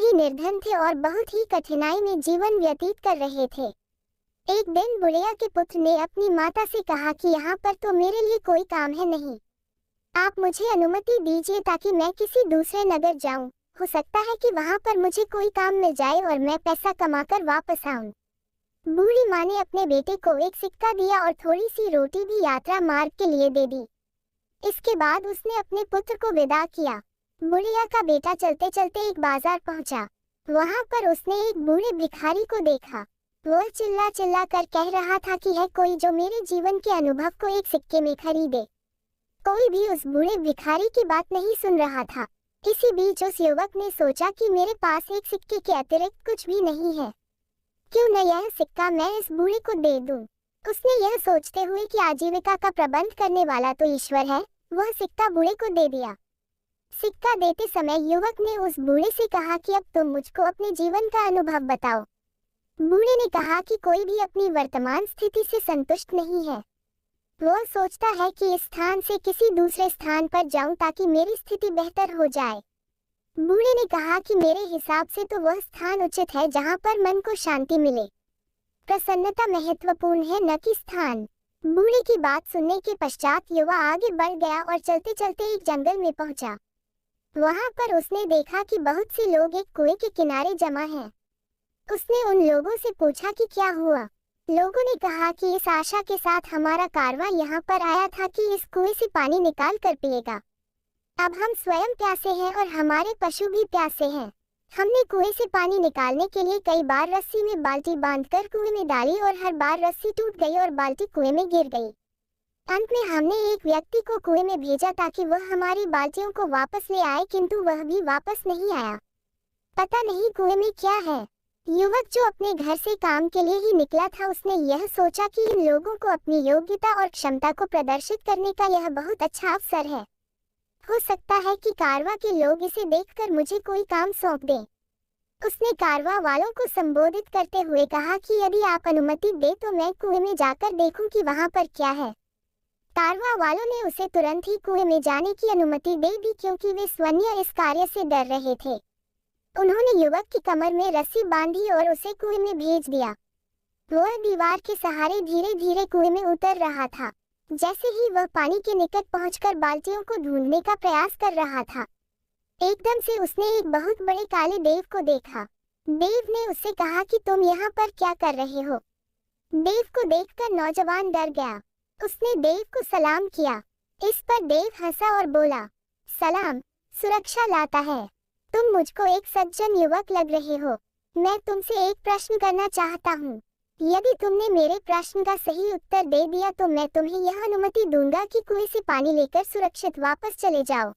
ही निर्धन थे और बहुत ही कठिनाई में जीवन व्यतीत कर रहे थे। एक दिन बुढ़िया के पुत्र ने अपनी माता से कहा कि यहाँ पर तो मेरे लिए कोई काम है नहीं, आप मुझे अनुमति दीजिए ताकि मैं किसी दूसरे नगर जाऊं। हो सकता है कि वहाँ पर मुझे कोई काम मिल जाए और मैं पैसा कमाकर वापस आऊं। बूढ़ी माँ ने अपने बेटे को एक सिक्का दिया और थोड़ी सी रोटी भी यात्रा मार्ग के लिए दे दी। इसके बाद उसने अपने पुत्र को विदा किया। बुढ़िया का बेटा चलते चलते एक बाजार पहुंचा। वहां पर उसने एक बूढ़े भिखारी को देखा। वह चिल्ला चिल्ला कर कह रहा था कि है कोई जो मेरे जीवन के अनुभव को एक सिक्के में खरीदे। कोई भी उस बूढ़े भिखारी की बात नहीं सुन रहा था। इसी बीच उस युवक ने सोचा कि मेरे पास एक सिक्के के अतिरिक्त कुछ भी नहीं है, क्यों न यह सिक्का मैं इस बूढ़े को दे दूं। उसने यह सोचते हुए कि आजीविका का प्रबंध करने वाला तो ईश्वर है, वह सिक्का बूढ़े को दे दिया। सिक्का देते समय युवक ने उस बूढ़े से कहा कि अब तुम मुझको अपने जीवन का अनुभव बताओ। बूढ़े ने कहा कि कोई भी अपनी वर्तमान स्थिति से संतुष्ट नहीं है। वह सोचता है कि इस स्थान से किसी दूसरे स्थान पर जाऊं ताकि मेरी स्थिति बेहतर हो जाए। बूढ़े ने कहा कि मेरे हिसाब से तो वह स्थान उचित है जहां पर मन को शांति मिले। प्रसन्नता महत्वपूर्ण है, न कि स्थान। बूढ़े की बात सुनने के पश्चात युवा आगे बढ़ गया और चलते चलते एक जंगल में पहुंचा। वहां पर उसने देखा कि बहुत से लोग एक कुएं के किनारे जमा हैं। उसने उन लोगों से पूछा कि क्या हुआ। लोगों ने कहा कि इस आशा के साथ हमारा कारवां यहाँ पर आया था कि इस कुएं से पानी निकाल कर पिएगा। अब हम स्वयं प्यासे हैं और हमारे पशु भी प्यासे हैं। हमने कुएं से पानी निकालने के लिए कई बार रस्सी में बाल्टी बांधकर कुएं में डाली और हर बार रस्सी टूट गई और बाल्टी कुएं में गिर गई। अंत में हमने एक व्यक्ति को कुएं में भेजा ताकि वह हमारी बाल्टियों को वापस ले आए, किंतु वह भी वापस नहीं आया। पता नहीं कुएं में क्या है। युवक जो अपने घर से काम के लिए ही निकला था, उसने यह सोचा कि इन लोगों को अपनी योग्यता और क्षमता को प्रदर्शित करने का यह बहुत अच्छा अवसर है। हो सकता है कि कारवां के लोग इसे देखकर मुझे कोई काम सौंप दें। उसने कारवां वालों को संबोधित करते हुए कहा कि यदि आप अनुमति दें तो मैं कुएं में जाकर देखूं कि वहां पर क्या है। कारवां वालों ने उसे तुरंत ही कुएं में जाने की अनुमति दे दी, क्योंकि वे स्वयं इस कार्य से डर रहे थे। उन्होंने युवक की कमर में रस्सी बांधी और उसे कुएं में भेज दिया। वह दीवार के सहारे धीरे धीरे कुएं में उतर रहा था। जैसे ही वह पानी के निकट पहुंचकर बाल्टियों को ढूंढने का प्रयास कर रहा था, एकदम से उसने एक बहुत बड़े काले देव को देखा। देव ने उससे कहा कि तुम यहाँ पर क्या कर रहे हो। देव को देखकर नौजवान डर गया। उसने देव को सलाम किया। इस पर देव हंसा और बोला, सलाम सुरक्षा लाता है। तुम मुझको एक सज्जन युवक लग रहे हो। मैं तुमसे एक प्रश्न करना चाहता हूँ। यदि तुमने मेरे प्रश्न का सही उत्तर दे दिया तो मैं तुम्हें यह अनुमति दूंगा कि कुएं से पानी लेकर सुरक्षित वापस चले जाओ।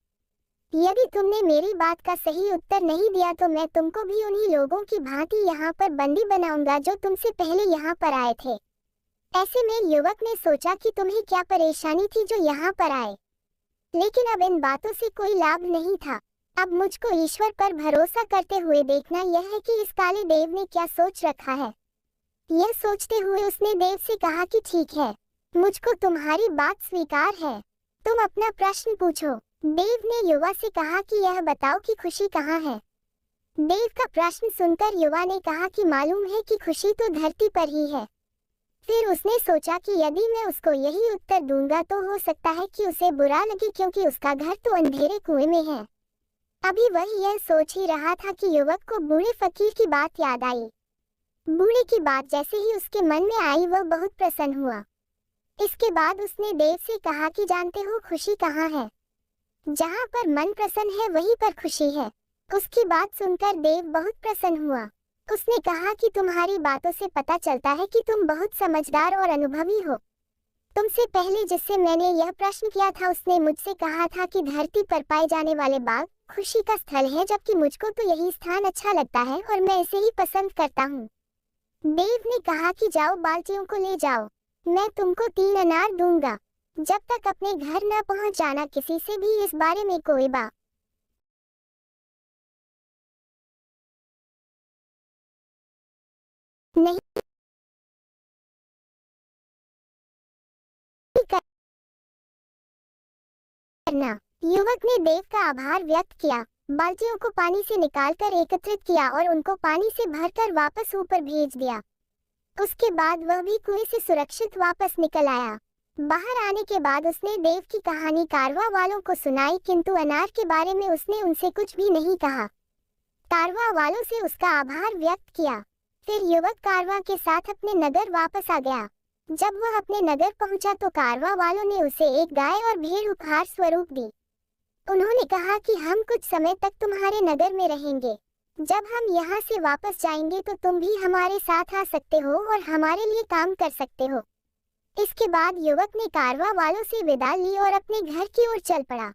यदि तुमने मेरी बात का सही उत्तर नहीं दिया तो मैं तुमको भी उन्हीं लोगों की भांति यहाँ पर बंदी बनाऊंगा जो तुमसे पहले यहाँ पर आए थे। ऐसे में युवक ने सोचा कि तुम्हें क्या परेशानी थी जो यहाँ पर आए, लेकिन अब इन बातों से कोई लाभ नहीं था। अब मुझको ईश्वर पर भरोसा करते हुए देखना यह है कि इस काले देव ने क्या सोच रखा है। यह सोचते हुए उसने देव से कहा कि ठीक है, मुझको तुम्हारी बात स्वीकार है। तुम अपना प्रश्न पूछो। देव ने युवा से कहा कि यह बताओ कि खुशी कहाँ है। देव का प्रश्न सुनकर युवा ने कहा कि मालूम है कि खुशी तो धरती पर ही है। फिर उसने सोचा कि यदि मैं उसको यही उत्तर दूंगा तो हो सकता है कि उसे बुरा लगे, क्योंकि उसका घर तो अंधेरे कुएं में है। अभी वह यह सोच ही रहा था कि युवक को बूढ़े फकीर की बात याद आई। बूढ़े की बात जैसे ही उसके मन में आई वह बहुत प्रसन्न हुआ। इसके बाद उसने देव से कहा कि जानते हो खुशी कहाँ है। जहाँ पर मन प्रसन्न है वहीं पर खुशी है। उसकी बात सुनकर देव बहुत प्रसन्न हुआ। उसने कहा कि तुम्हारी बातों से पता चलता है कि तुम बहुत समझदार और अनुभवी हो। तुमसे पहले जिससे मैंने यह प्रश्न किया था उसने मुझसे कहा था कि धरती पर पाए जाने वाले बाग खुशी का स्थल है, जबकि मुझको तो यही स्थान अच्छा लगता है और मैं इसे ही पसंद करता हूँ। देव ने कहा कि जाओ बाल्टियों को ले जाओ, मैं तुमको 3 अनार दूंगा। जब तक अपने घर न पहुँच जाना किसी से भी इस बारे में कोई बात नहीं करना। युवक ने देव का आभार व्यक्त किया। बाल्टियों को पानी से निकालकर एकत्रित किया और उनको पानी से भरकर वापस ऊपर भेज दिया। उसके बाद वह भी कुएं से सुरक्षित वापस निकल आया। बाहर आने के बाद उसने देव की कहानी कारवा वालों को सुनाई, किंतु अनार के बारे में उसने उनसे कुछ भी नहीं कहा। कारवा वालों से उसका आभार व्यक्त किया। फिर युवक कारवा के साथ अपने नगर वापस आ गया। जब वह अपने नगर पहुंचा तो कारवा वालों ने उसे एक गाय और भेड़ उपहार स्वरूप दी। उन्होंने कहा कि हम कुछ समय तक तुम्हारे नगर में रहेंगे। जब हम यहाँ से वापस जाएंगे तो तुम भी हमारे साथ आ सकते हो और हमारे लिए काम कर सकते हो। इसके बाद युवक ने कारवा वालों से विदा ली और अपने घर की ओर चल पड़ा।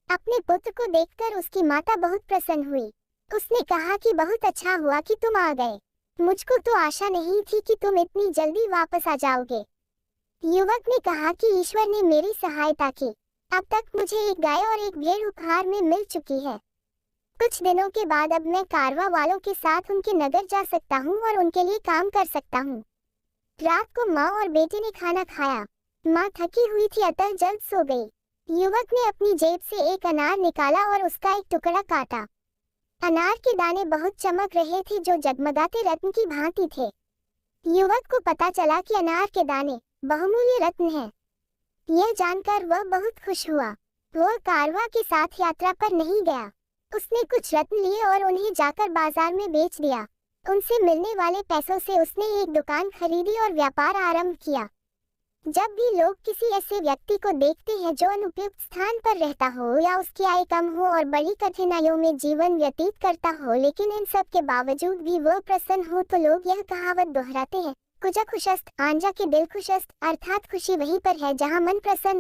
अपने पुत्र को देखकर उसकी माता बहुत प्रसन्न हुई। उसने कहा कि बहुत अच्छा हुआ कि तुम आ गए। मुझको तो आशा नहीं थी कि तुम इतनी जल्दी वापस आ जाओगे। युवक ने कहा कि ईश्वर ने मेरी सहायता की। अब तक मुझे एक गाय और एक भेड़ उपहार में मिल चुकी है। कुछ दिनों के बाद अब मैं कारवा वालों के साथ उनके नगर जा सकता हूँ और उनके लिए काम कर सकता हूँ। रात को माँ और बेटे ने खाना खाया। माँ थकी हुई थी अतः जल्द सो गई। युवक ने अपनी जेब से एक अनार निकाला और उसका एक टुकड़ा काटा। अनार के दाने बहुत चमक रहे थे जो जगमगाते रत्न की भांति थे। युवक को पता चला कि अनार के दाने बहुमूल्य रत्न हैं। यह जानकर वह बहुत खुश हुआ। वह कारवा के साथ यात्रा पर नहीं गया। उसने कुछ रत्न लिए और उन्हें जाकर बाजार में बेच दिया। उनसे मिलने वाले पैसों से उसने एक दुकान खरीदी और व्यापार आरंभ किया। जब भी लोग किसी ऐसे व्यक्ति को देखते हैं जो अनुपयुक्त स्थान पर रहता हो या उसकी आय कम हो और बड़ी कठिनाइयों में जीवन व्यतीत करता हो, लेकिन इन सब के बावजूद भी वह प्रसन्न हो, तो लोग यह कहावत दोहराते हैं, कुजा खुशस्त आंजा के दिल खुशस्त, अर्थात खुशी वहीं पर है जहाँ मन प्रसन्न